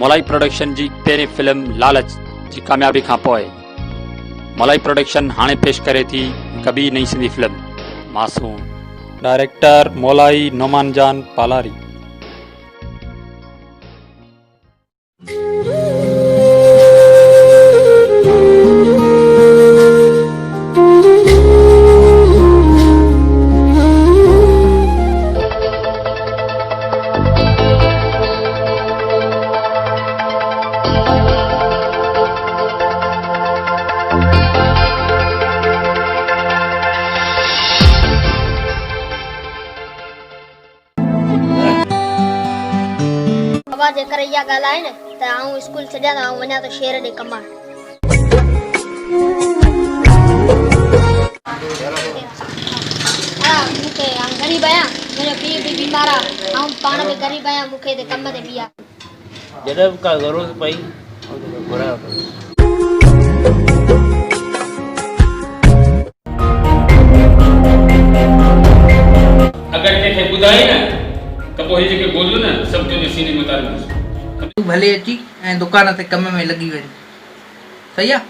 मोलाई production जी पहिरीं film लालच जी कामयाबी खां पोइ मोलाई प्रोडक्शन हाणे पेश करे थी कभी नई सिंधी फिल्म मासूम। डायरेक्टर मोलाई नोमान जान पालारी। बाबा जेकर इहा ॻाल्हि आहे न त आऊं स्कूल छॾियां त आऊं वञा थो शहर ॾे कमाइण। मूंखे ग़रीब आहियां, मुंहिंजो पीउ बि बीमार आहे, ऐं पाण बि ग़रीब आहियां, मूंखे हिते कम ते बि आहे। जॾहिं बि का ज़रूरत पई घुरायो अथव। अगर कंहिंखे ॿुधाई न त पोइ हे जेके ॻोल्हियो न सभु तुंहिंजे सीने में उतारे ॾींदुसि। तूं भले अची ऐं दुकान ते कम में लॻी वञ, सही आहे?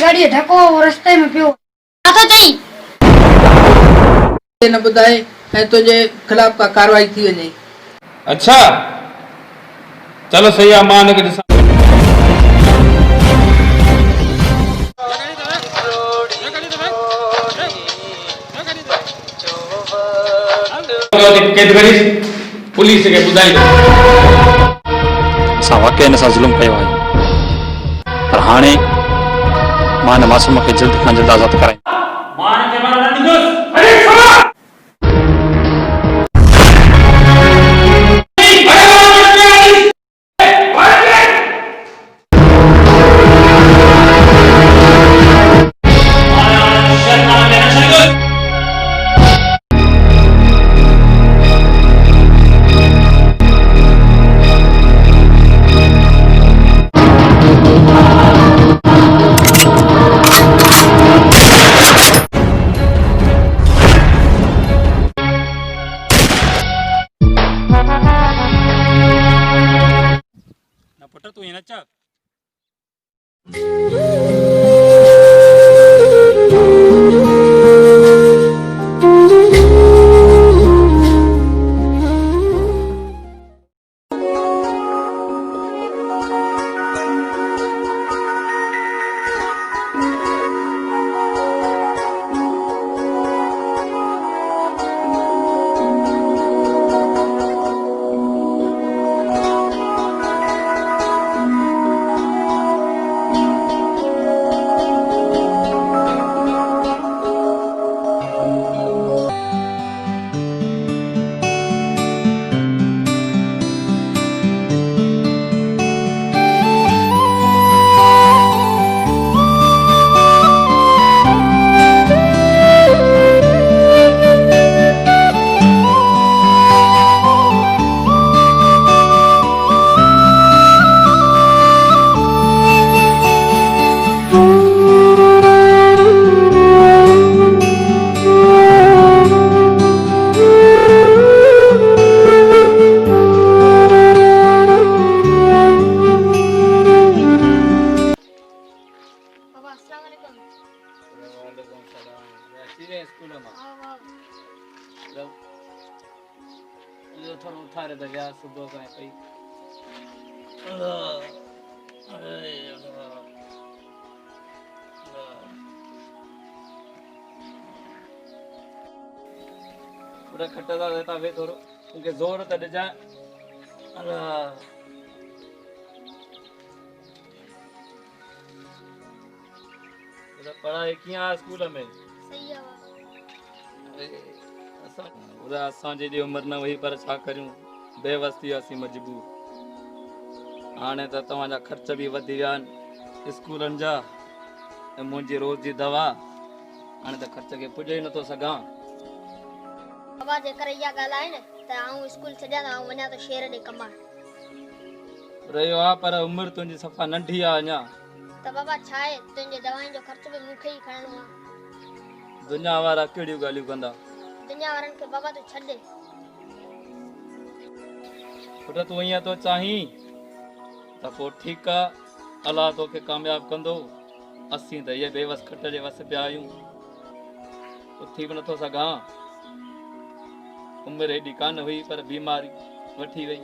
गाड़ी ढको रस्ते में पियो छा थो चई? न ॿुधाए ऐं तुंहिंजे ख़िलाफ़ का कार्रवाई थी वञे। अच्छा चलो सही आहे, मां हिनखे ॾिसां। पुलिस खे ॿुधाईंदो असां वाक़ई हिन सां ज़ुल्म कयो आहे, पर हाणे मां हिन मासूम खे जल्द खां जल्द आज़ादु कराईंदुसि। मां हिनखे मार न ॾींदुसि। पुट तूं हीअं नच। थोरो उथारे त विया सुबुह खां पई। थोड़ा खट्टा था वे थोरो उनके जोर त ॾिजां। पढ़ाई कीअं आहे स्कूल में? सही आहे बाबा। असांजी जी उमिरि न हुई पर छा करियूं बेवस थी वियासीं मजबूर। हाणे त तव्हांजा ख़र्च बि वधी विया आहिनि स्कूलनि जा ऐं मुंहिंजी रोज़ जी दवा। हाणे त ख़र्च खे पुॼे ई नथो सघां। बाबा जेकर इहा ॻाल्हि आहे न त आऊं स्कूल छॾियां त आऊं वञा थो शहर ॾे कमाइण। रहियो आहे पर उमिरि तुंहिंजी सफ़ा नंढी आहे अञा। त बाबा छा आहे तुंहिंजे दवाउनि जो ख़र्च बि मूंखे ई खणणो आहे। दुनिया वारा कहिड़ियूं ॻाल्हियूं कंदा। दुनिया वारनि खे बाबा तूं छॾ। पुट तूं ईअं थो चाहीं त पोइ ठीकु आहे अलाह तोखे कामयाबु कंदो। असीं त इहे बेवस खट जे वस पिया आहियूं। उथी बि नथो सघां। उमिरि हेॾी कान हुई पर बीमारी वठी वई।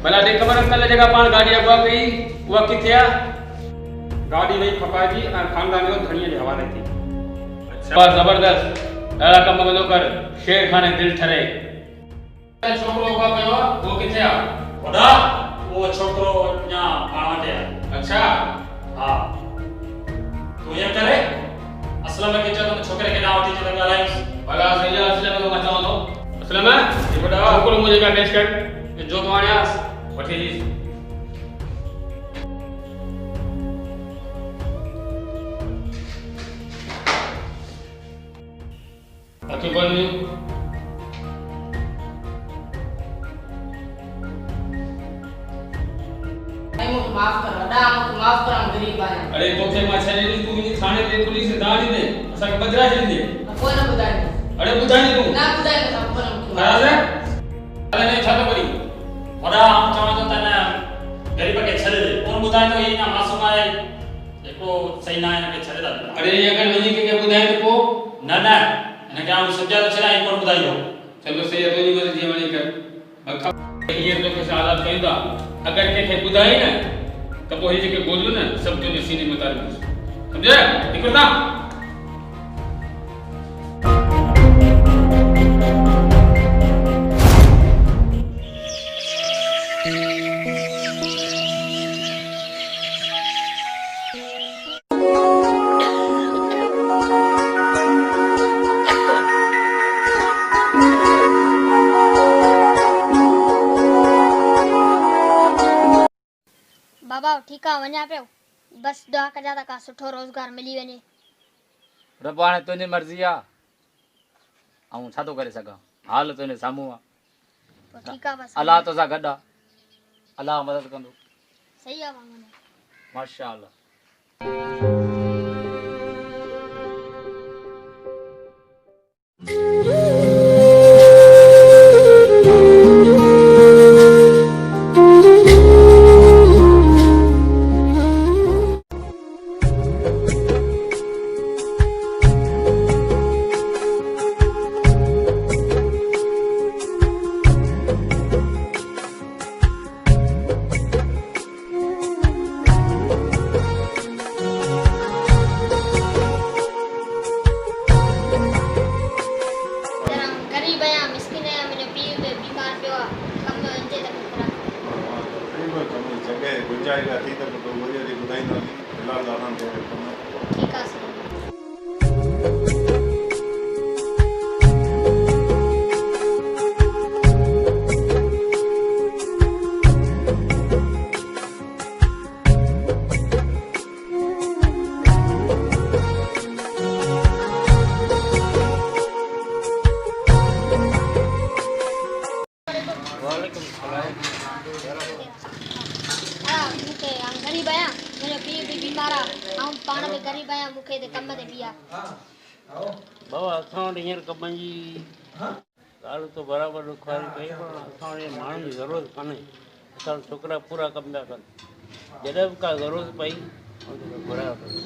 भला देख ख़बर कल जगह पान गाड़ी अगवा कई उहा किथे आ? गाड़ी वही फपाजी और खानदान जो धनिया के हवाले थी। अच्छा बस जबरदस्त अड़ा कम कंदो कर शेर खाने दिल ठरे। छोकरो अगवा कयो वो किथे आ? वडा वो छोकरो या पावटे है। अच्छा हां तू ये करे असलम के चलो छोकरे के नाम थी चलो गालाइस भला सही असलम को मचाओ तो असलम है ये बड़ा छोकरो मुझे का टेस्ट कर जो तुम्हारे आस वठी लीज अके बोलियो माफ कर वडा मुझे माफ कर हम गरीब आया। अरे तोखे मां छने तू मुझे थाने पे पुलिस से दाड़ी दे असा के बदरा जंदे कोई ना बुधाई। अरे बुधाई तू ना बुधाई ना सब कोन महाराज अरे नहीं छातो करी वडा हम चाहे तो तने गरीब के छड़े दे कौन बुधाए तो ये ना मासूम है एको सही ना है के छड़े दा। अरे ये अगर वही के बुधाई तो को ना ना ने क्या हम समझा तो चला एक और बुधाइयो चलो सही है तो नहीं मर्जी वाली कर अखा ये तो के हालात कहंदा अगर के बुधाई ना तो वो जे के बोलू ना सब जो सीने में उतार समझे निकलता बाबा ठीक आहे वञा पियो बस दुआ कजा त का सुठो रोज़गार मिली वञे। रब हाणे तुंहिंजी मर्ज़ी आहे ऐं छा थो करे सघां हाल तुंहिंजे साम्हूं आहे। ठीक आहे बस अलाह तोसां गॾु आहे अलाह मदद कंदो। सही आहे वांगुरु माशाअल्लाह। जाएगा थी तो वजह से बुधाई ना फिलहाल दाना दे ठीक है सर। मूंखे गरीब आहियां, मुंहिंजो पीउ बि बीमार आहे, ऐं पाण बि गरीब आहियां, मूंखे हिते कम ते बीहा। बाबा असां वटि हींअर कमनि जी ॻाल्हि त बराबरि ॾुखारी कई, पर असां वटि माण्हुनि जी ज़रूरत कान्हे। असां छोकिरा पूरा कम पिया कनि, जॾहिं बि का ज़रूरत पई घुरायो अथनि।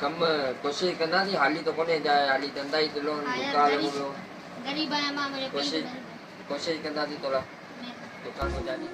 कम कोशिश कंदा थी हाली तो कोने जाए हाली धंधा ही दिलो दुकान में गरीब आहियां मां, मुंहिंजो पीउ कोशिश कंदा थी थोड़ा दुकान को जाने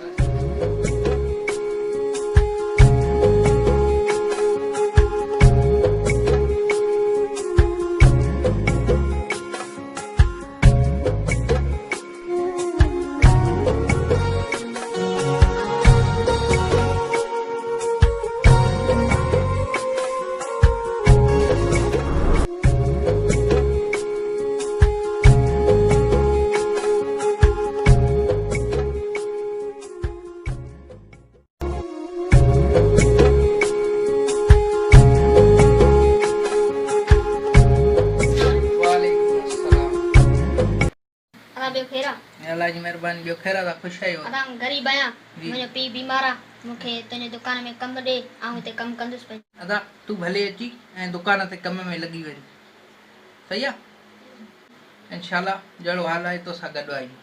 अल्लाह जी मेहरबानी ॿियो ख़ैर आहे ख़ुशि आहियो असां गरीब आहियां, मुंहिंजो पीउ बीमार आहे, मूंखे तुंहिंजी दुकान में कमु ॾे, ऐं हिते कमु कंदुसि पई। अदा तूं भले अची ऐं दुकान ते कम में लॻी वञ, सही आहे। इंशाल्लाह जहिड़ो हाल आहे तोसां गॾु आहियूं।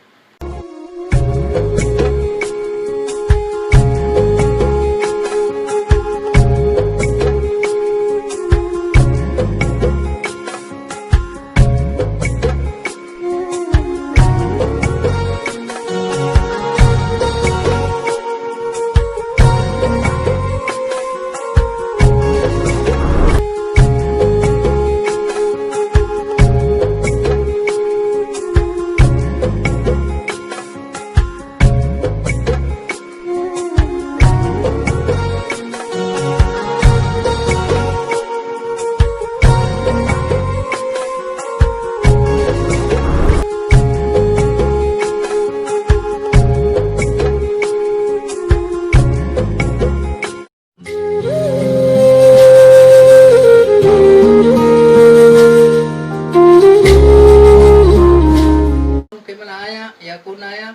या कोन आया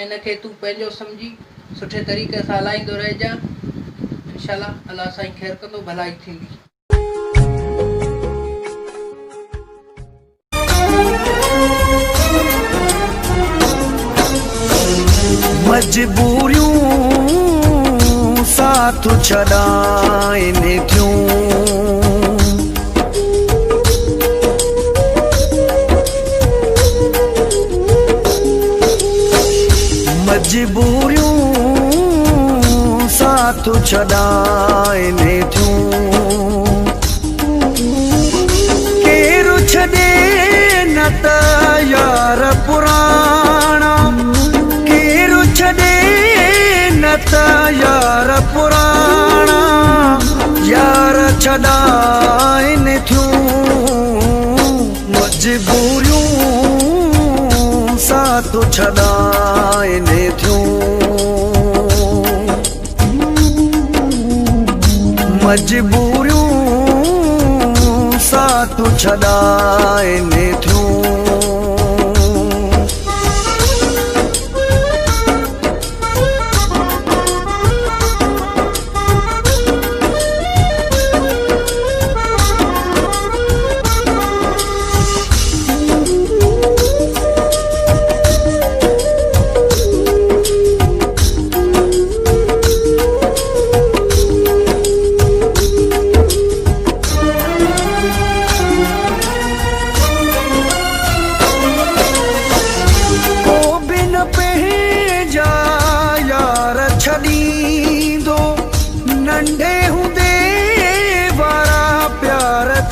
इनखे तूं पंहिंजो सम्झी सुठे तरीक़े सां हलाईंदो रहिजां, इंशाल्लाह अल्लाह साईं ख़ैर कंदो, भलाई थींदी। मजबूरियूं साथ छॾाइनि थियूं, मजबूरियूं साथ छॾाइनि थियूं, केरु छॾे न त यार पुराणा, केरु छॾे न त यार पुराणा, यार छॾाइनि थियूं, मजबूरियूं साथ छॾाइनि थियूं, मजबूरियूं साथ छॾाइनि थियूं।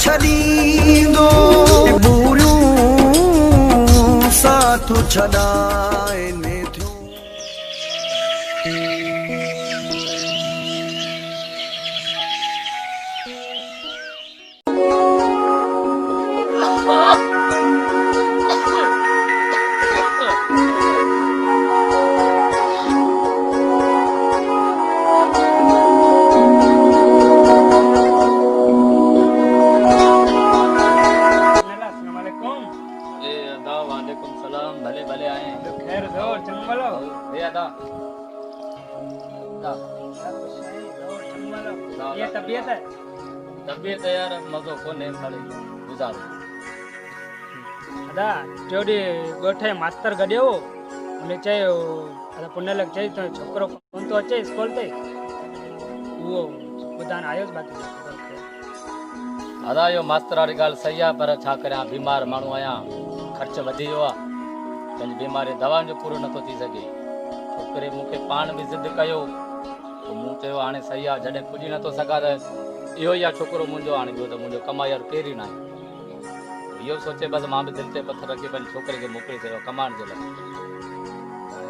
छॾींदो बूरियूं साथ छॾाइनि थियूं। वालेकुम सलाम, भले भले आए। खैर जोर चंगलो भैया दा ये तबीयत है यार मज़ो कोने खाली गुज़ारो। अदा जोडी गोठे मास्टर गड्यो ने चयो अदा पुनलक चई तो छोकरो कोन तो अचे स्कूल ते वो बुधान आयो बाकी अदा यो मास्टर वाली गाल सही है, पर छा करियां बीमार माण्हू आहियां, ख़र्च वधी वियो आहे, पंहिंजी बीमारी दवाउनि जो पूरो नथो थी सघे। छोकिरे मूंखे पाण बि ज़िद कयो त मूं चयो हाणे सही आहे, जॾहिं पुॼी नथो सघां त इहो ई आहे छोकिरो मुंहिंजो, हाणे ॿियो त मुंहिंजो कमाई वारो केरु ई न आहे। इहो सोचे बसि मां बि दिलि ते पथर रखी पंहिंजे छोकिरे खे मोकिले छॾियो कमाइण जे लाइ।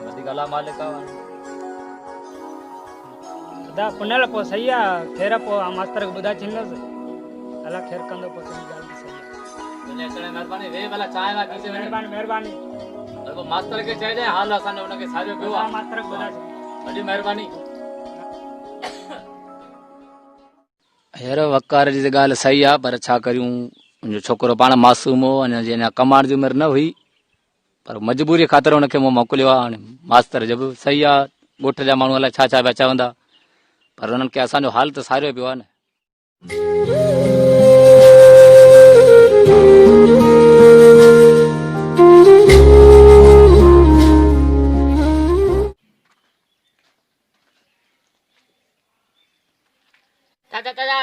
वधीक अला मालिक आहे। अदा पुनल पोइ सही आहे, ख़ैर पोइ मास्तर खे ॿुधाए छॾींदुसि, अला ख़ैर कंदो पोइ तुंहिंजी ॻाल्हि बि सही आहे। महिरबानी वे भला चांहि वां पीसे महिरबानी महिरबानी। पोइ मास्तर खे चइजांइ हाल असांजो हुनखे सारियो पियो आहे, मास्तर खे ॿुधाए वॾी महिरबानी। हींअर वकार जी त ॻाल्हि सही आहे, पर छा करियूं, मुंहिंजो छोकिरो पाण मासूम हो, अञा जी अञा कमाइण जी उमिरि न हुई, पर मजबूरी ख़ातिर हुनखे मूं मोकिलियो आहे। हाणे मास्तर जब सही आहे, ॻोठ जा माण्हू अलाए छा छा पिया चवंदा, पर हुननि खे असांजो हाल त सारियो पियो आहे न। दादा दादा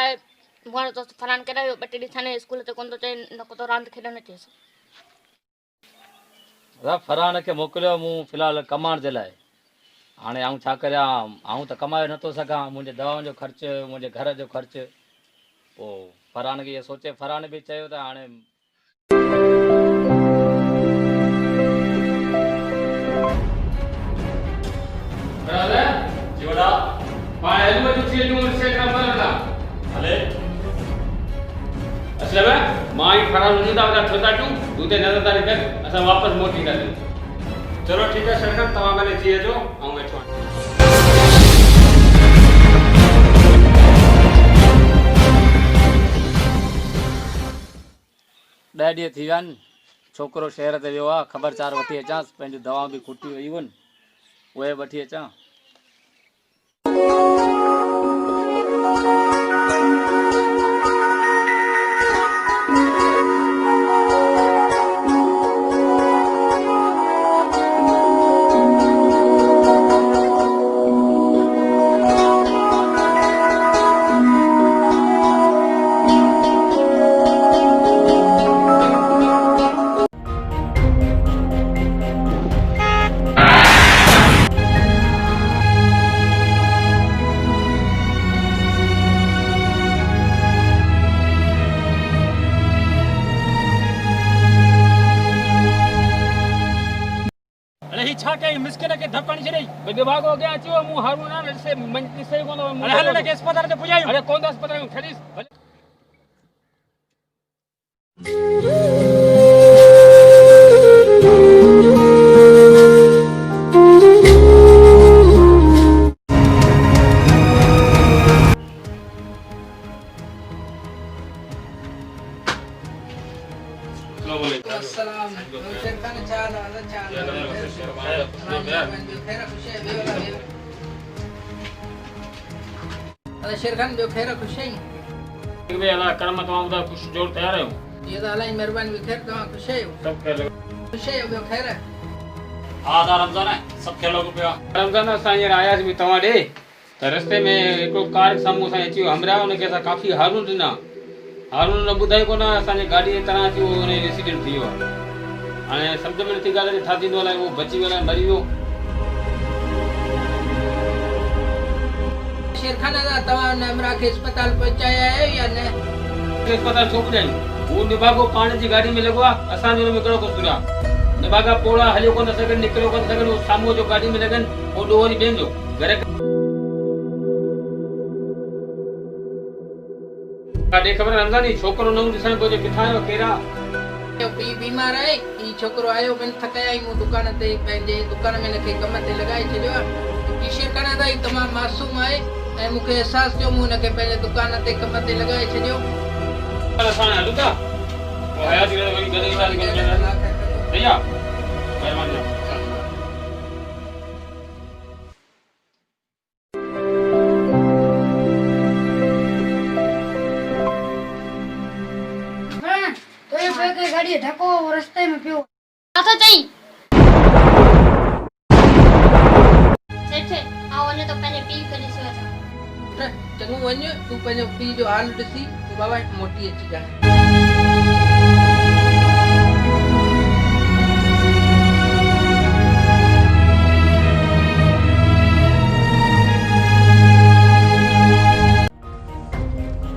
मुहाणो तो फलान करायो ॿ टे ॾींहं थाने स्कूल ते कोन तो चई न को तो रांदि खेॾणु अचेसि। फरहान खे मोकिलियो मूं फ़िलहाल कमाइण जे लाइ। हाणे आऊं छा करियां, आऊं त कमाए नथो सघां, मुंहिंजे दवाउनि जो ख़र्चु, मुंहिंजे घर जो ख़र्चु। पोइ फरहान खे इहो सोचे फरहान बि चयो त हाणे मां ई फरार हूंदा छो था ॾियूं दूधे नज़रदारी कर असां वापसि मोटी था ॾियूं। चलो ठीकु आहे शरकत, तव्हां भले थी अचो ऐं वेठो। ॾह ॾींहं थी विया आहिनि, छोकिरो शहर ते वियो आहे, ख़बरचार वठी अचांसि, पंहिंजूं दवाऊं बि खुटी वयूं आहिनि, उहे वठी अचां। मिस्किन के धपकण छॾई बे भागो अॻियां अची वियो मूं हारून न ॾिसे ॾिसे कोन अरे हल न के अस्पताल ते पुॼायूं। अरे कोन अस्पताल में खड़ीस अस्सलाम शेरखान चाल आला चाल अरे शेरखान जो खैर खुश है वे अल्लाह करम तमाम दा खुश जोड़ तैयार है ये तो अल्लाह मेहरबानी भी खैर तमाम खुश है सब खैर खुश है जो खैर है आदा रमजान है सब खेलो को पिया रमजान असा ये आयास भी तवा दे त रस्ते में एको कार सामू सा अची हमरा उन के सा काफी हारून दिना हारून न बुधाई को ना असा गाड़ी तरह थी वो एक्सीडेंट थियो हाने समझ में थी गाल था थी वाला वो बची वाला मरी वो शेरखान दा तवा ने हमरा के अस्पताल पहुंचाया है या न केस पता छो ॿुधायूं? वो निभागो पाण जी गाड़ी में लॻो आहे, असांजो हुन में कहिड़ो कसूर आहे? निभागा पोड़ा हलियो कोन सघनि, निकिरियो कोन सघनि, उहो साम्हूं जो गाड़ी में लॻनि, उहो ॾोह वरी ॿियनि जो घर काॾे ख़बर रमज़ानी छोकिरो न ॾिसण पियो किथां आयो केरा पीउ बीमार आहे। ही छोकिरो आयो बिन थकाया ई मूं दुकान ते पंहिंजे दुकान में हिनखे कम ते लॻाए छॾियो आहे। ही शेरखाना दाई तमामु मासूम आहे ऐं मूंखे अहसासु थियो मूं हिनखे पंहिंजे दुकान ते कम ते लॻाए छॾियो। असां हलूं था पोइ हयाती वरी गॾु ईंदासीं। भैया महिरबानी। गाड़ी ढको रास्ते में पियो आता चई सेठ आओ ने तो पहले पी के ॾिसो था चङो वञ तूं पंहिंजो पीउ जो हाल ॾिसी बाबा मोटी अची जा।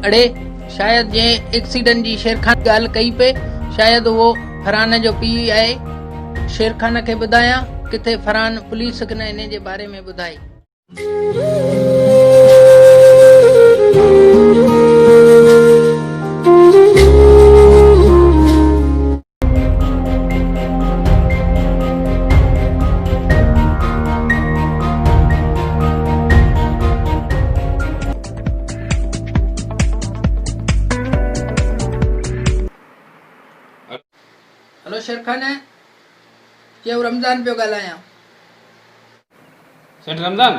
अड़े शायद जे एक्सीडेंट जी शेरखान ॻाल्हि कई पे शायद वो फरहान जो पीउ आहे। शेरखान खे ॿुधायां किथे फरहान पुलिस खे न इन जे बारे में ॿुधाए। हेलो शेरखान चयो रमज़ान पियो ॻाल्हायां। सेठ रमज़ान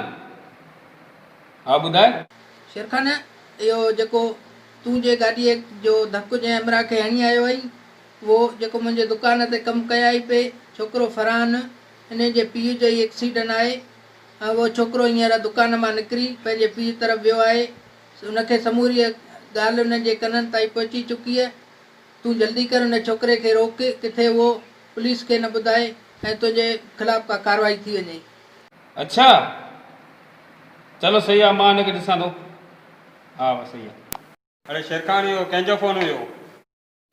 हा ॿुधाए। शेरखान इहो जेको तूं जे गाॾीअ जो धकु जंहिं अमरा खे हणी आयो आई वो जेको मुंहिंजे दुकान ते कमु कया ई पे छोकिरो फरहान इन जे पीउ जो ई एक्सीडेंट आहे। वो छोकिरो हींअर दुकान मां निकिरी पंहिंजे पीउ तरफ़ वियो आहे। उनखे समूरी ॻाल्हि उन जे कननि ताईं पहुची चुकी आहे। तूं जल्दी कर उन छोकिरे खे रोक किथे वो पुलिस खे न ॿुधाए ऐं तुंहिंजे ख़िलाफ़ का कार्रवाई थी वञे। अच्छा चलो सही आहे मां हिनखे ॾिसां थो। हा बसि सही आहे। अरे शेरखान इहो कंहिंजो फोन हुयो?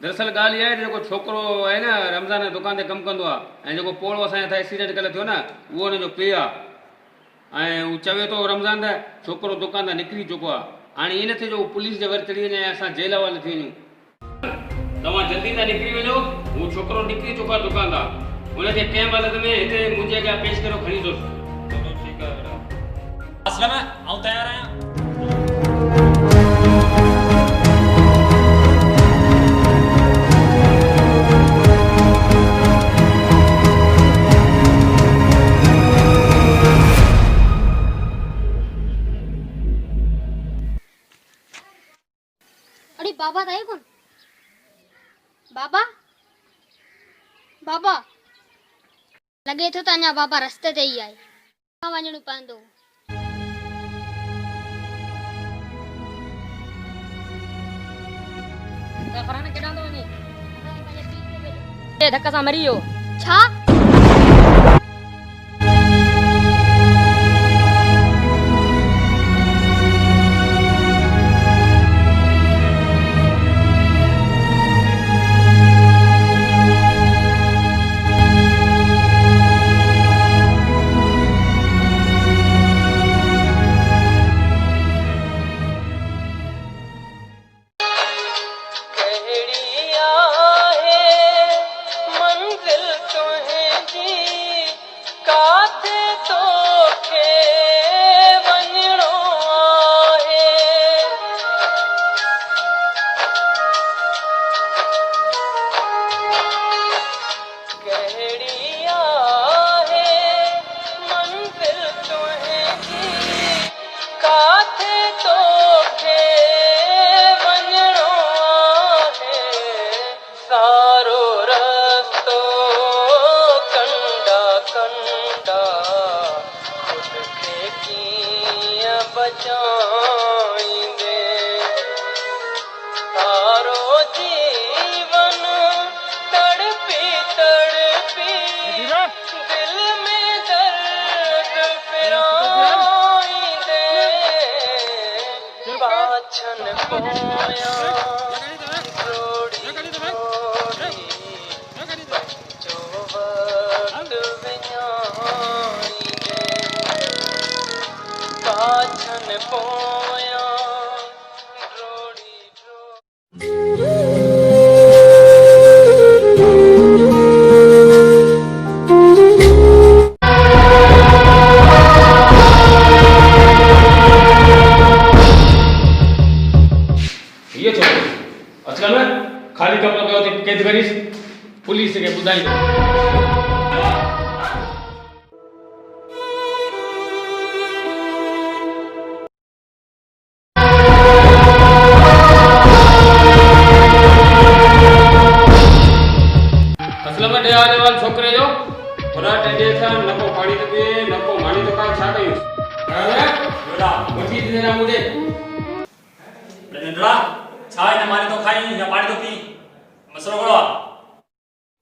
दरअसल ॻाल्हि इहा आहे जेको छोकिरो आहे न रमज़ान जी दुकान ते कमु कंदो आहे ऐं जेको पोड़ो असांजे हथां एक्सीडेंट कल्ह थियो न उहो हुनजो पीउ आहे ऐं हू चवे थो रमज़ान त छोकिरो दुकान तां निकिरी चुको आहे। हाणे ईअं न थिए जो पुलिस जे वरी चढ़ी वञे ऐं असां जेल हवाले थी वञूं। तव्हां जल्दी सां निकिरी वञो। हू छोकिरो निकिरी चुको आहे दुकान तां। हुनखे कंहिं हालत में हिते मुंहिंजे अॻियां पेश करो खणी अचोसि। चलो ठीकु आहे बेटा। असलम आउं तयारु आहियां। अरे बाबा था कौन बाबा बाबा लगे थो त अञा बाबा रस्ते ते ई आहे। वञणो पवंदो। फरहान केॾां थो वञे? धक सां मरी वियो। छा? ये छोकरो अचल में खाली कपिड़ो कयो थी कैद करीस पुलिस खे ॿुधाईंदो। असल में ॾे आने वाले छोकिरे जो थोड़ा टेडे था न को पाणी तो पिए न को मानी तो का छा कयूं बेटा वठी दे ना मुझे नंढड़ा छा हिन माने तो खाई या पाणी तो पी मसलो कहिड़ो आहे?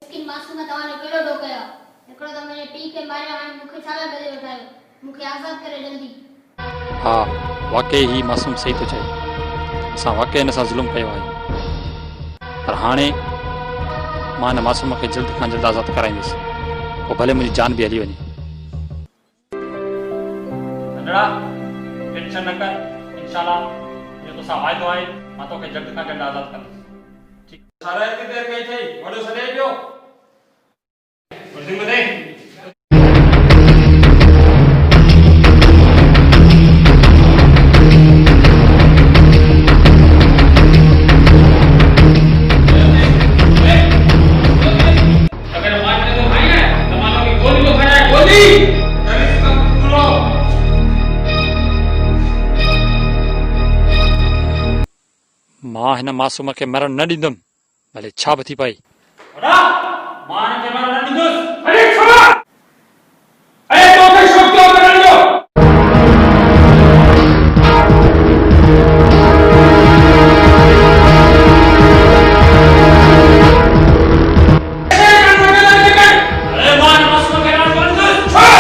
लेकिन मासूम तव्हां ने कहिड़ो ॾोह कयो हिकिड़ो त मुंहिंजे पीउ खे मारियो हाणे मूंखे छा लाइ बदिले वठायो मूंखे आज़ादु करे जल्दी। हा वाकई ही मासूम सही तो चए असां वाकई हिन सां ज़ुल्म कयो आहे पर हाणे मां हिन मासूम खे जल्द खां जल्द आज़ादु कराईंदुसि पोइ भले मुंहिंजी जान बि हली वञे। नंढड़ा टेंशन न कर इंशाल्लाह जो तोसां वाइदो आहे मां तोखे जल्द खां जल्द आज़ादु कंदुसि। ठीक सारा एतिरी देर कई थई वॾो सॾे पियो वर्दी ॿुधे मां हिन मासूम खे मरण न ॾींदुमि भले छा बि थी पए। मां हिन खे मरण न ॾींदुसि। अरे छोड़ा अरे तोखे शौक़ क्यों करण जो अरे मां हिन मासूम खे मरण न ॾींदुसि। छोड़ा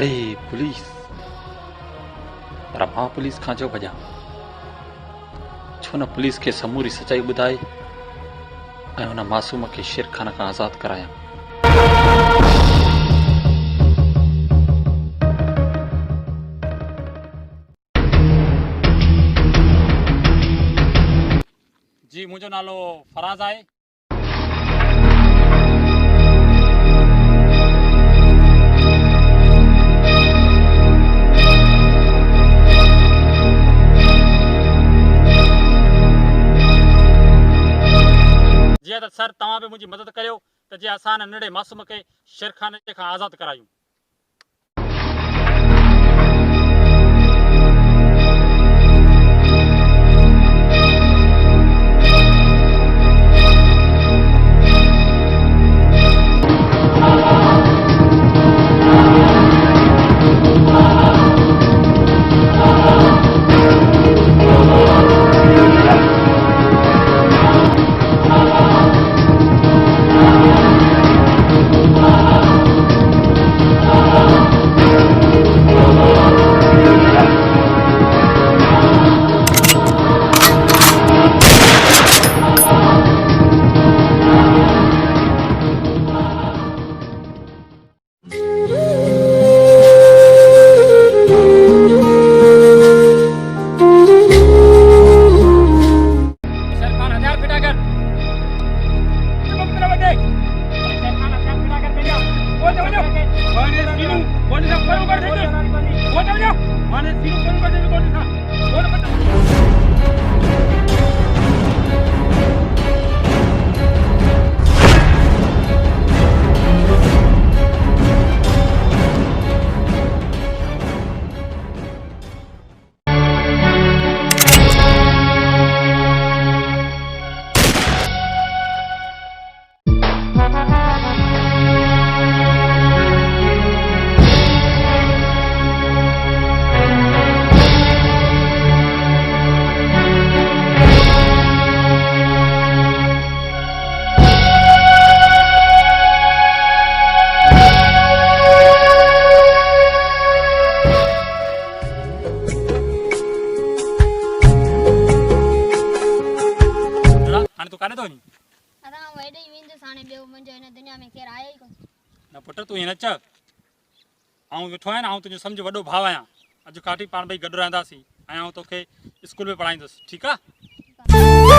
अड़े पुलिस पर मां पुलिस खां छो भॼां छो न पुलिस खे समूरी सचाई ॿुधाए ऐं हुन मासूम खे शेरखाना खां आज़ादु करायां। जी मुंहिंजो नालो फराज़ आहे। जीअं त सर तव्हां बि मुंहिंजी मदद करियो त जीअं असां नंढड़े मासूम खे शेरखाने खां आज़ादु करायूं। शेरखान हथियार फिटा कर। शेरखान हथियार फिटा कर भेजा। वो जाओ माने सीनू कोनी सा कोन कर दे। वो जाओ माने सीनू कोन कर दे कोनी सा। वो बता हाणे तू काने तो वञी? असां हेॾे ई वेंदुसि हाणे ॿियो मुंहिंजो हिन दुनिया में केरु आया ई कोन। न पुट तूं हीअं न चओ। आउं वेठो आहियां न, आउं तुंहिंजो सम्झ वॾो भाउ आहियां। अॼु खां वठी पाण ॿई गॾु रहंदासीं ऐं आउं तोखे स्कूल में पढ़ाईंदुसि, ठीकु आहे?